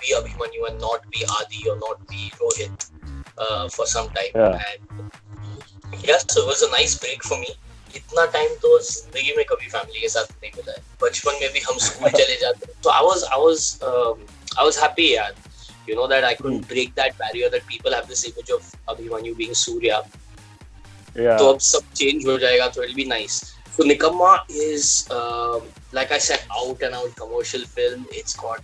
be Abhimanyu and not be Adi or not be Rohit for some time. Yeah. And yes, so it was a nice break for me. इतना time तो जिंदगी में कभी family के साथ नहीं मिला है. बचपन में भी हम स्कूल चले जाते. So I was happy, यार. You know that I couldn't break that barrier that people have this image of Abhimanyu being Surya. Yeah. तो अब सब change हो जाएगा, so it'll be nice. So Nikamma is like I said, out and out commercial film. It's got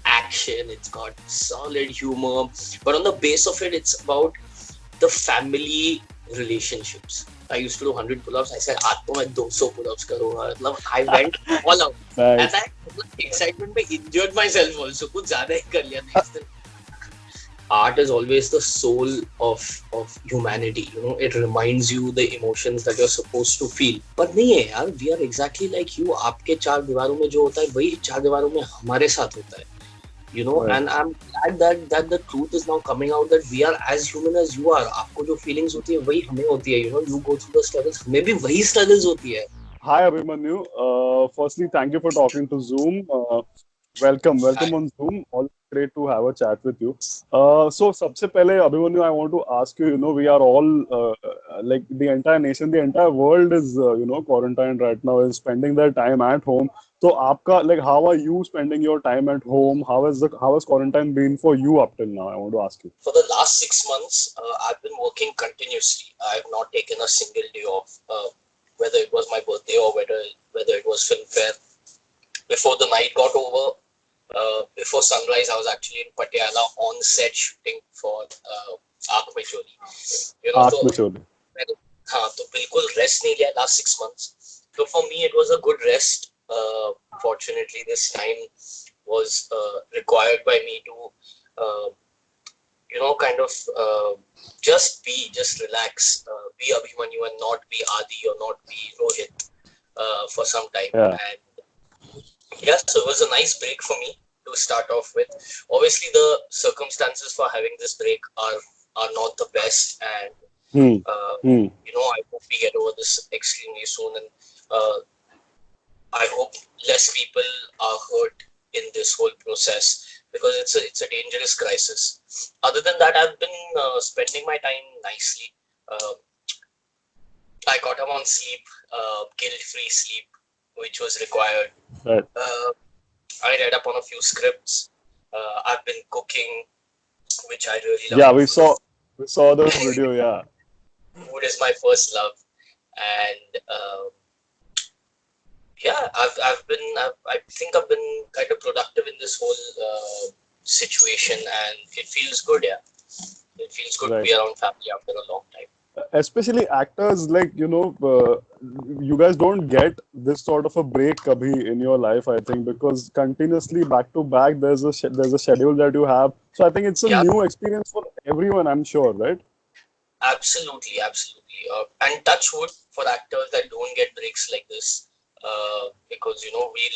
action, it's got solid humor, but on the base of it, it's about the family relationships. I used to do 100 pull-ups. I said, आज तो मैं 200 pull-ups करूँगा. I went all out. Nice. And I excitement में injured myself also. कुछ ज़्यादा ही कर लिया next दिन. Art is always the soul of humanity. You know, it reminds you the emotions that you're supposed to feel. पर नहीं है यार. We are exactly like you. आपके चार दीवारों में जो होता है, वही चार दीवारों में हमारे साथ होता है. You know, right. And I'm glad that the truth is now coming out that we are as human as you are. आपको जो feelings होती है वही हमें होती है. You know, you go through the struggles. हमें भी वही struggles होती है. Hi Abhimanyu. Firstly, thank you for talking to Zoom. Welcome on Zoom. All great to have a chat with you. So, सबसे पहले Abhimanyu, I want to ask you. You know, we are all like the entire nation, the entire world is quarantined right now, is spending their time at home. So, आपका like, how are you spending your time at home? How has quarantine been for you up till now? I want to ask you. For the last 6 months, I've been working continuously. I have not taken a single day off, whether it was my birthday or whether it was Filmfare. Before the night got over, before sunrise, I was actually in Patiala on set shooting for Aankh Micholi. You know, Aankh Micholi. तो बिल्कुल rest नहीं लिया last 6 months. So for me, it was a good rest. Fortunately, this time was required by me to, kind of just relax, be Abhimanyu and not be Adi or not be Rohit for some time. Yeah. And yes, so it was a nice break for me to start off with. Obviously, the circumstances for having this break are not the best, and I hope we get over this extremely soon, and I hope less people are hurt in this whole process, because it's a dangerous crisis. Other than that, I've been spending my time nicely. I got up on sleep, guilt-free sleep, which was required. Right. I read up on a few scripts. I've been cooking, which I really love. Yeah, we saw the video. Yeah. Food is my first love, and I think I've been kind of productive in this whole situation, and it feels good. Yeah, it feels good to be around family after a long time. Especially actors, like, you guys don't get this sort of a break kabhi in your life, I think, because continuously back to back there's a schedule that you have. So I think it's a new experience for everyone, I'm sure, right? Absolutely. And touch wood for actors that don't get breaks like this, because we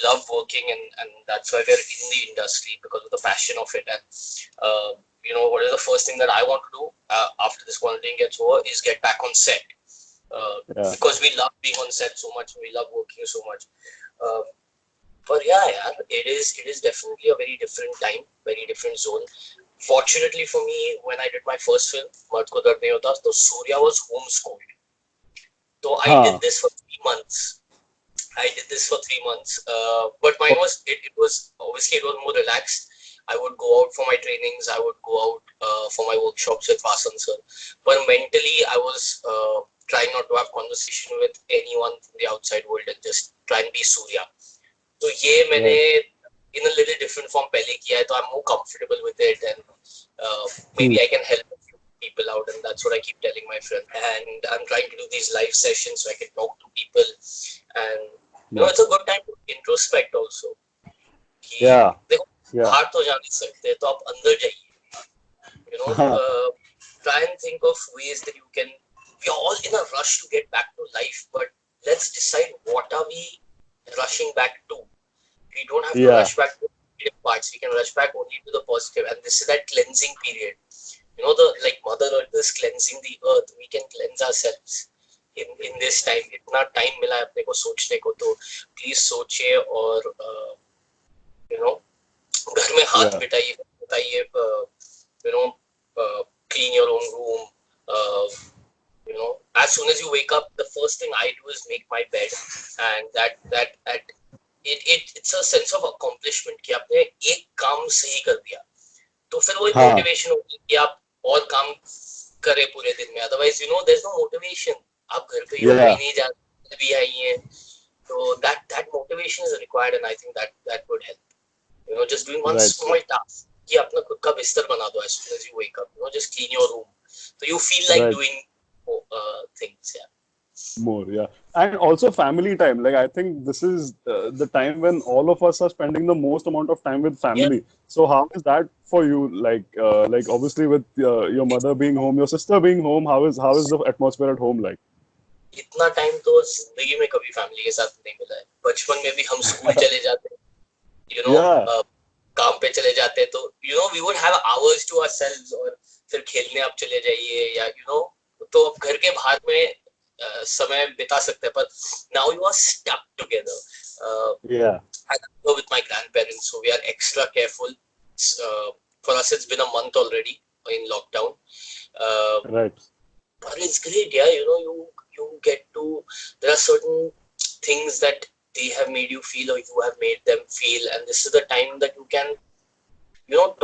love working, and that's why we're in the industry, because of the passion of it. And what is the first thing that I want to do after this quarantine gets over is get back on set, because we love being on set so much, we love working so much. But it is definitely a very different time, very different zone. Fortunately for me, when I did my first film, Ko Dard Nahi Hota, so Surya was homeschooled. So I did this for 3 months. But mine was, it was more relaxed. I would go out for my trainings. I would go out for my workshops with Vasan sir. But mentally, I was trying not to have conversation with anyone from the outside world and just try and be Surya. So ये मैंने in a little different form पहले किया है, so I'm more comfortable with it, and maybe I can help a few people out, and that's what I keep telling my friend. And I'm trying to do these live sessions so I can talk to people, and it's a good time to introspect also. बाहर तो जा नहीं सकते, तो आप अंदर जाइए. Try and think of ways that you can. We're all in a rush to get back to life, but let's decide what are we rushing back to. We don't have to rush back to the negative parts. We can rush back only to the positive, and this is that cleansing period. The Mother Earth is cleansing the earth. We can cleanse ourselves in this time. इतना time मिला है अपने को सोचने को, तो please सोचिए और घर में हाथ Yeah. बिठाइए बताइए, you know, clean your own room. Uh, as soon as you wake up, the first thing I do is make my bed, and it's a sense of accomplishment कि आपने एक काम सही कर दिया, तो फिर वही हाँ. मोटिवेशन होती है कि आप और काम करें पूरे दिन में. Otherwise there is no motivation. आप घर पे ही हो, कहीं Yeah. नहीं जाते भी आई हैं, so that motivation is required, and I think that would help. Just doing one Right. small task कि अपना खुद का बिस्तर बना दो as soon as you wake up. Just clean your room, so you feel like Right. doing things. Yeah. More, yeah. And also family time. Like I think this is the time when all of us are spending the most amount of time with Yeah. family. So how is that for you? Like obviously with your mother being home, your sister being home, how is the atmosphere at home like? इतना time तो जिंदगी में कभी family के साथ नहीं मिला है. बचपन में भी हम स्कूल चले जाते, Yeah. काम पे चले जाते, तो we would have hours to ourselves, और फिर खेलने आप चले जाइए, या तो अब घर के बाहर में समय बिता सकते हैं, पर now you are stuck together. Yeah. I go with my grandparents, so we are extra careful. For us, it's been a month already in lockdown. Right. But it's great, yeah. You get to. There are certain things that they have made you feel, or you have made them feel, and this is the time that you can,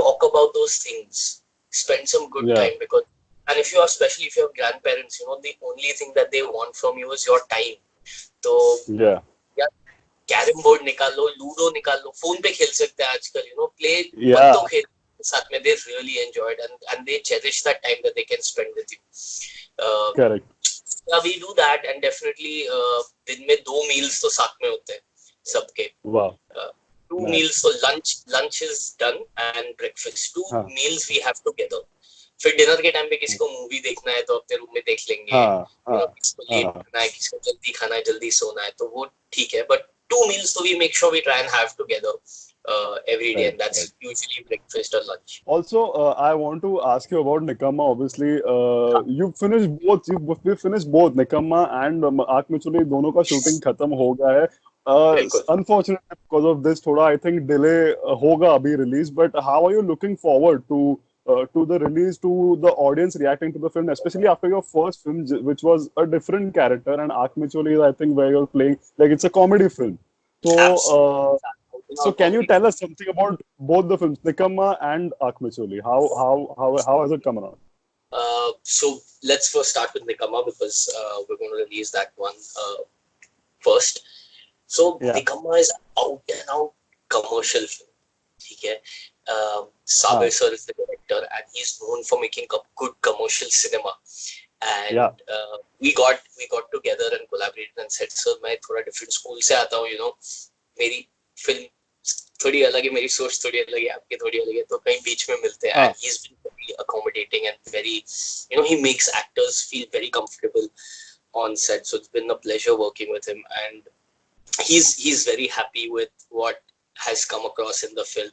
talk about those things, spend some good Yeah. time, because, and if you are, especially if you have grandparents, the only thing that they want from you is your time. So Yeah. yeah, carrom board निकाल लो, ludo निकाल लो, phone पे खेल सकते हैं आजकल, play Yeah. बत्तों खेल साथ में. They really enjoyed, and they cherish that time that they can spend with you. Correct. Yeah, we do that, and definitely दिन में 2 meals तो साथ में होते हैं सबके. Wow. 2 Nice. meals, so lunch is done, and breakfast. 2 हाँ. meals we have together. फिर डिनर के टाइम पे किसी को मूवी देखना है तो अपने रूम में देख लेंगे. हाँ. हाँ. किसी को लेट हाँ. खाना है, किसी को जल्दी खाना है, जल्दी सोना है, तो वो ठीक है. But 2 meals, so we make sure we try and have together every day, Right. and that's Right. usually breakfast or lunch. Also, I want to ask you about Nikamma. Obviously, you finished both. You finished both Nikamma and Aankh Micholi. दोनों का shooting खत्म हो गया है. बिल्कुल. Unfortunately, because of this, थोड़ा I think delay होगा अभी release. But how are you looking forward to the release, to the audience reacting to the film, especially after your first film, which was a different character, and Aankh Micholi is I think where you're playing like it's a comedy film. So. Absolutely. So can you tell us something about both the films, Nikamma and Aankh Micholi? How has it come around? So let's first start with Nikamma, because we're going to release that one first. So Yeah. Nikamma is out and out commercial film. ठीक है. Saber sir is the director, and he's known for making good commercial cinema. And Yeah. we got together and collaborated and said, sir, मैं थोड़ा different school से आता हूँ, मेरी film थोड़ी अलग है, मेरी सोच थोड़ी अलग है, आपकी थोड़ी अलग है, तो कहीं बीच में मिलते हैं. And he's been very accommodating and very, he makes actors feel very comfortable on set. So it's been a pleasure working with him, and he's very happy with what has come across in the film.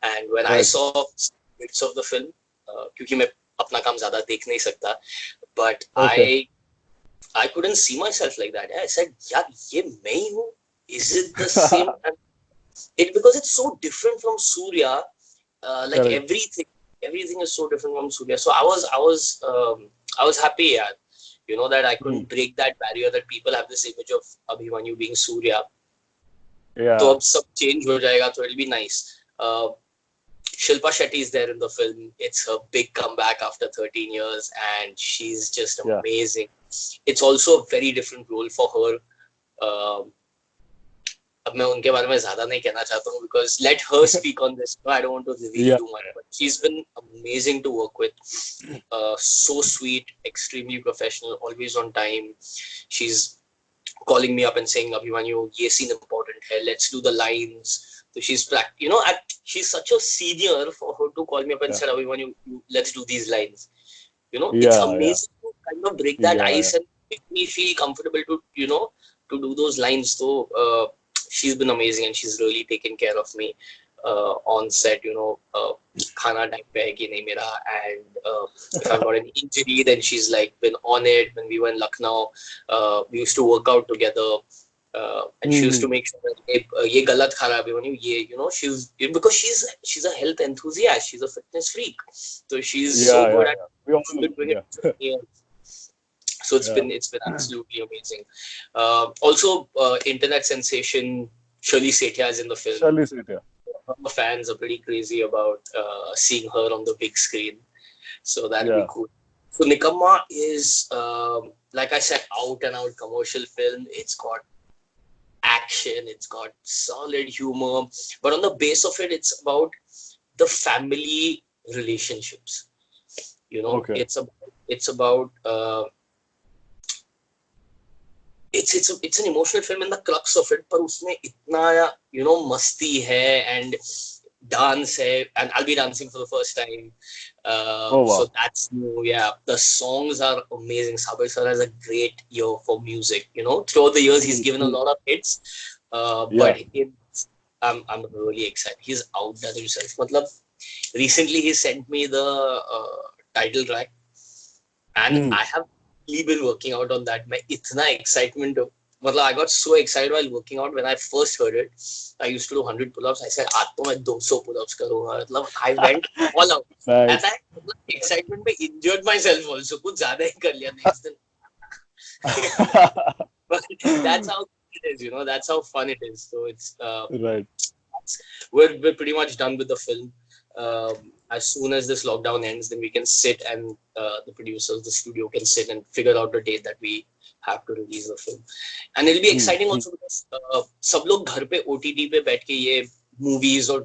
And when I saw bits of the film, क्योंकि मैं अपना काम ज़्यादा देख नहीं सकता, but I couldn't see myself like that. I said, यार ये मैं ही हूँ. Is it the same? Because it's so different from Surya. Like everything is so different from Surya. So I was happy, yeah, that I couldn't break that barrier that people have this image of Abhimanyu being Surya. Yeah. So अब सब change हो जाएगा, so it'll be nice. Shilpa Shetty is there in the film. It's her big comeback after 13 years, and she's just amazing. It's also a very different role for her. अब मैं उनके बारे में ज़्यादा नहीं कहना चाहता हूँ, because let her speak on this. I don't want to reveal too much, but she's been amazing to work with. So sweet, extremely professional, always on time. She's calling me up and saying, Abhimanyu, ये scene important है, let's do the lines. So she's she's such a senior for her to call me up and say, Abhimanyu, let's do these lines. It's amazing to kind of break that ice and make me feel comfortable to to do those lines. So she's been amazing, and she's really taken care of me on set. खाना time पे है कि नहीं मेरा, and if I've got an injury, then she's like been on it. When we were in Lucknow, we used to work out together. And she used to make sure that ye galat kha raha hai Abhimanyu, because she's a health enthusiast, she's a fitness freak, so she's so Yeah, good yeah, at yeah. We all know. been doing it Yeah, for many years. So yeah. it's been absolutely amazing. Also, internet sensation Shirley Setia is in the film. Shirley Setia. Her fans are pretty crazy about seeing her on the big screen. So that'll be Yeah. cool. So Nikamma is, like I said, out and out commercial film. It's got action, it's got solid humor, but on the base of it, it's about the family relationships. Okay. It's about it's an emotional film in the crux of it, पर उसमें इतना मस्ती है and dance hai, and I'll be dancing for the first time. Oh So wow. that's new. Yeah, the songs are amazing. Sabir sir has a great ear for music. Throughout the years he's given a Mm. lot of hits, Yeah. but I'm really excited. He's outdone himself. Matlab, recently he sent me the title track, and Mm. I have really been working out on that. मैं इतना excitement मतलब I got so excited while working out when I first heard it. I used to do 100 pull-ups. I said आज तो मैं 200 pull-ups करूँगा. मतलब I went all out. And Nice. I excitement में injured myself also. कुछ ज़्यादा ही कर लिया next दिन. But that's how it is, That's how fun it is. So Right. we're pretty much done with the film. As soon as this lockdown ends, then we can sit and the producers, the studio can sit and figure out the date that we have to release the film. And it'll be Mm. exciting also because सब लोग घर पे OTT पे बैठ के ये movies or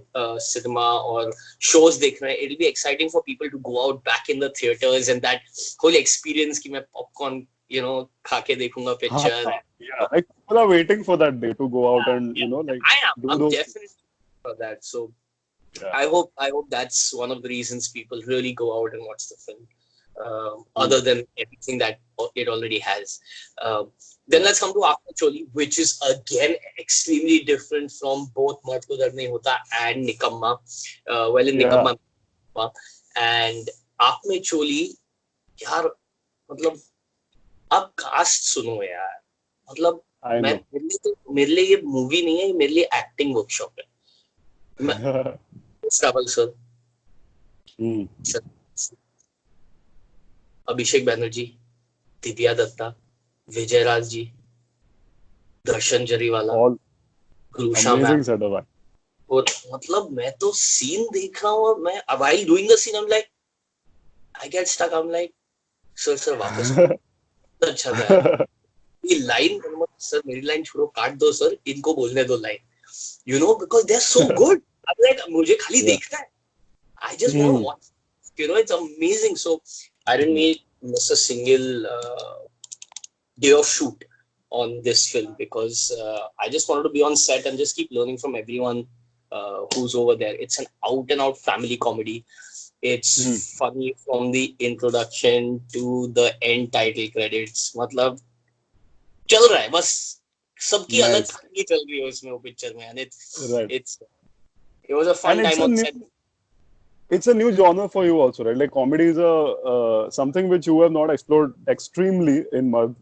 cinema or shows देख रहे हैं. It'll be exciting for people to go out back in the theaters and that whole experience कि मैं popcorn खा के देखूंगा picture. Yeah. Like people are waiting for that day to go out and like do I'm those things. definitely for that. So Yeah. I hope that's one of the reasons people really go out and watch the film, Mm. other than everything that it already has. Then let's come to Aankh Micholi, which is again extremely different from both Ko Dard Nahi Hota and Nikamma. Well, in Yeah. Nikamma and Aankh Micholi, यार मतलब आप cast सुनो यार मतलब I know. मेरे लिए ये movie नहीं है, ये मेरे लिए एक्टिंग वर्कशॉप है. Travel sir, Mm. Abhishek Banerjee, Divya Dutta, Vijay Raaz ji, Darshan Jariwala, All गुरुशा amazing मैम. setup. और मतलब मैं तो सीन देख रहा हूँ और मैं while doing the scene I'm like I get stuck. I'm like sir वापस अच्छा था यार. ये लाइन सर मेरी लाइन छोड़ो काट दो सर, इनको बोलने दो line, because they're so good. I'm like मुझे खाली देखना है. I just want to watch. It's amazing. So I didn't miss a single day of shoot on this film because I just wanted to be on set and just keep learning from everyone who's over there. It's an out and out family comedy. It's funny from the introduction to the end title credits. मतलब चल रहा है बस सबकी अलग Nice. कहानी चल रही है उसमें वो पिक्चर में and Right. it was a fun And time on set. it's a new genre for you also, right? Like comedy is a something which you have not explored extremely in Mud.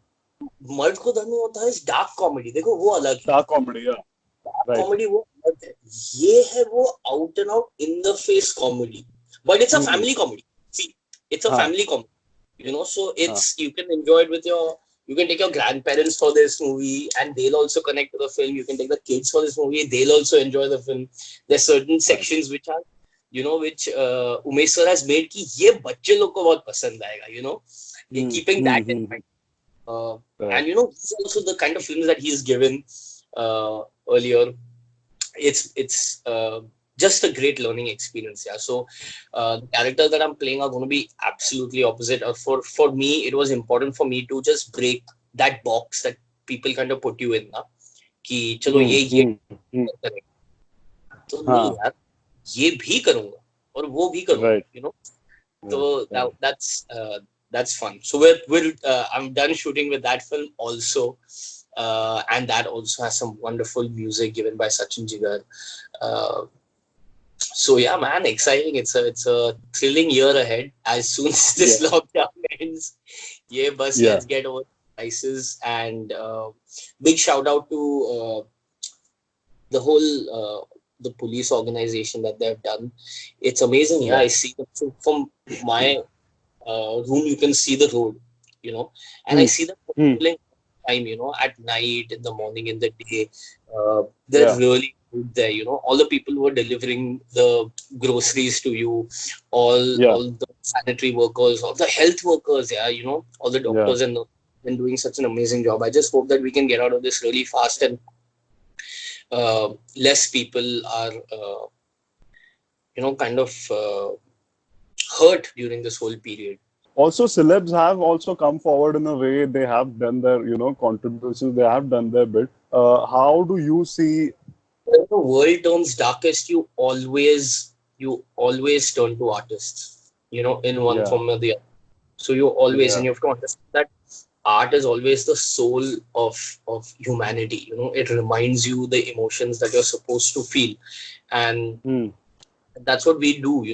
मर्द को धर्म होता है dark comedy. देखो वो अलग है. Dark comedy, yeah. Right. Comedy वो अलग है. ये है वो out and out in the face comedy, but it's a family comedy. See it's a family comedy, so it's you can enjoy it with you can take your grandparents for this movie and they'll also connect to the film. You can take the kids for this movie, they'll also enjoy the film. There's certain sections which are which Umesh sir has made कि ये बच्चे लोग को बहुत पसंद आएगा, keeping that in mind. And this is also the kind of films that he's given earlier. It's just a great learning experience. Yeah. So the characters that I'm playing are going to be absolutely opposite. For me, it was important for me to just break that box that people kind of put you in. Na? कि चलो ये तो नहीं यार, ये भी करूंगा और वो भी करूंगा. So that's fun. So I'm done shooting with that film also, and that also has some wonderful music given by Sachin Jigar. So yeah, man, exciting. It's a thrilling year ahead. As soon as this lockdown ends, let's get over. prices. And big shout out to the whole the police organization that they've done. It's amazing. Yeah, I see them. So from my room, you can see the road, and I see them patrolling time, at night, in the morning, in the day. They're really good there, all the people who are delivering the groceries to you, all the sanitary workers, all the health workers, all the doctors and doing such an amazing job. I just hope that we can get out of this really fast, and less people are, kind of hurt during this whole period. Also, celebs have also come forward in a way. They have done their, contributions. They have done their bit. How do you see? When the world turns darkest, you always turn to artists, in one form or the other. So you always, and you have to understand that art is always the soul of humanity. It reminds you the emotions that you're supposed to feel, and that's what we do.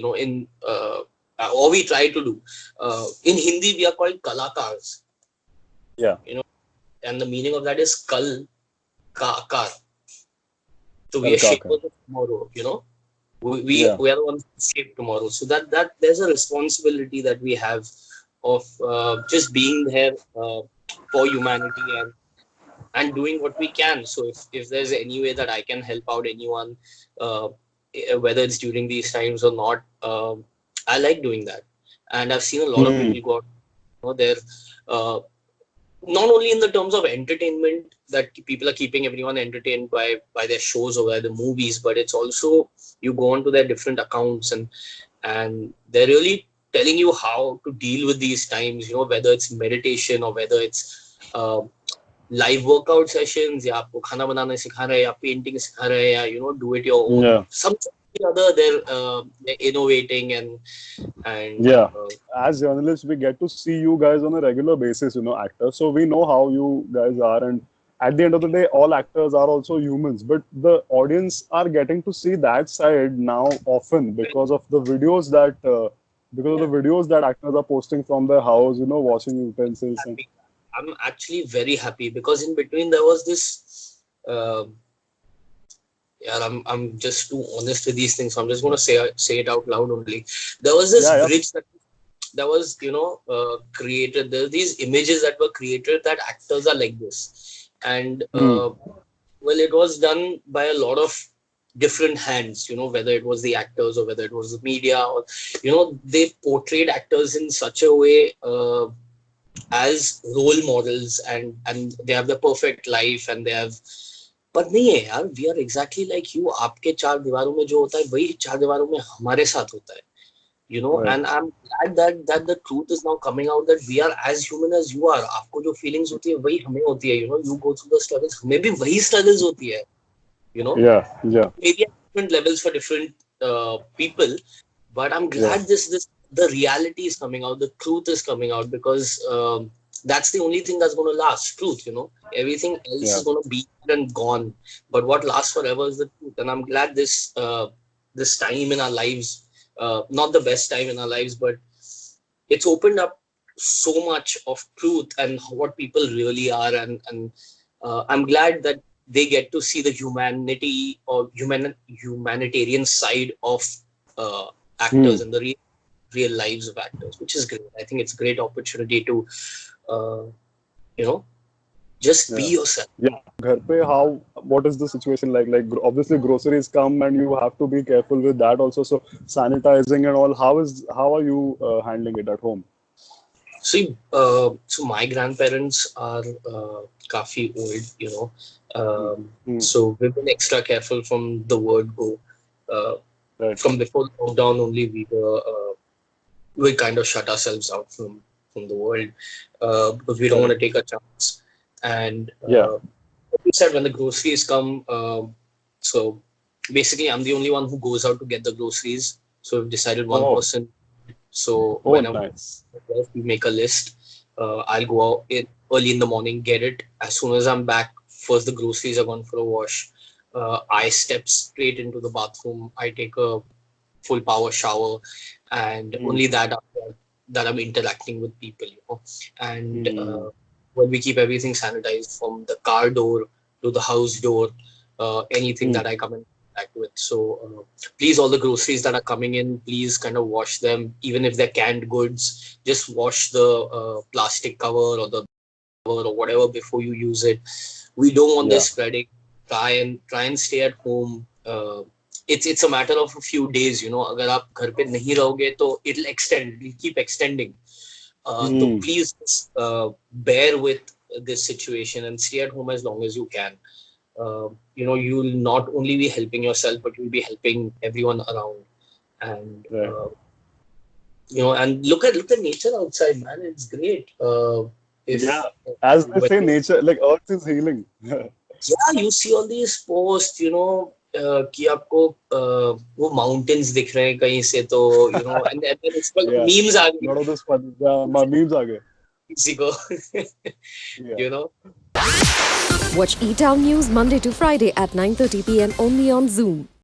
Or we try to do. In Hindi, we are called kalakars. Yeah. And the meaning of that is kal ka akar. So we are shapers of tomorrow. We are the ones who shape tomorrow. So that there's a responsibility that we have of just being there for humanity and doing what we can. So if there's any way that I can help out anyone, whether it's during these times or not, I like doing that. And I've seen a lot of people go out there, not only in the terms of entertainment, that people are keeping everyone entertained by their shows or by the movies, but it's also, you go onto their different accounts and they're really telling you how to deal with these times, whether it's meditation or whether it's live workout sessions, या आपको खाना बनाना सिखा रहे हैं, या painting सिखा रहे हैं, या do it your own. Something or the other, they're innovating and as journalists, we get to see you guys on a regular basis, actors. So we know how you guys are, and at the end of the day, all actors are also humans. But the audience are getting to see that side now often because of the videos that actors are posting from their house, washing utensils. I'm actually very happy because in between there was this. I'm just too honest with these things, so I'm just going to say it out loud only. There was this bridge that was created. There were these images that were created that actors are like this, and it was done by a lot of different hands. Whether it was the actors or whether it was the media, or they portrayed actors in such a way as role models, and they have the perfect life, and they have. पर नहीं है यार, we are exactly like you. आपके चार दीवारों में जो होता है वही चार दीवारों में हमारे साथ होता है, and I'm glad that the truth is now coming out that we are as human as you are. आपको जो feelings होती है वही हमें होती है, you go through the struggles, हमें भी वही struggles होती है, maybe at different levels for different people, but I'm glad the reality is coming out, the truth is coming out, because that's the only thing that's going to last, truth. Everything else is going to be and gone, but what lasts forever is the truth. And I'm glad this time in our lives, not the best time in our lives, but it's opened up so much of truth and what people really are, and I'm glad that they get to see the humanity or humanitarian side of actors and the real lives of actors, which is great. I think it's a great opportunity to just be yourself. Ghar pe, what is the situation like? Like, obviously groceries come and you have to be careful with that also. So sanitizing and all, how are you handling it at home? See, so my grandparents are kafi old, so we've been extra careful from the word go. From before lockdown only, we kind of shut ourselves out from the world because we don't want to take a chance. And like you said, when the groceries come, so basically I'm the only one who goes out to get the groceries. So we've decided one person. So whenever we make a list, I'll go out early in the morning, get it. As soon as I'm back, first the groceries are gone for a wash. I step straight into the bathroom. I take a full power shower, and only that after that I'm interacting with people, and Well, we keep everything sanitized from the car door to the house door, anything Hmm. that I come in contact with. So please, all the groceries that are coming in, please kind of wash them. Even if they're canned goods, just wash the plastic cover or the cover or whatever before you use it. We don't want Yeah. this spreading. Try and stay at home. It's a matter of a few days. अगर आप घर पे नहीं रहोगे तो it'll keep extending. So Hmm. please bear with this situation and stay at home as long as you can. You'll not only be helping yourself, but you'll be helping everyone around. And Right. and look at nature outside, man. It's great. Yeah. If As they when say, nature, like Earth is healing. Yeah, you see all these posts, कि आपको वो mountains दिख रहे हैं कहीं से तो and then it's called Yeah. memes आ गई Lot of this fun. Yeah, my memes are good. किसी को Yeah. you know Watch E-Town News Monday to Friday at 9:30 p.m. only on Zoom.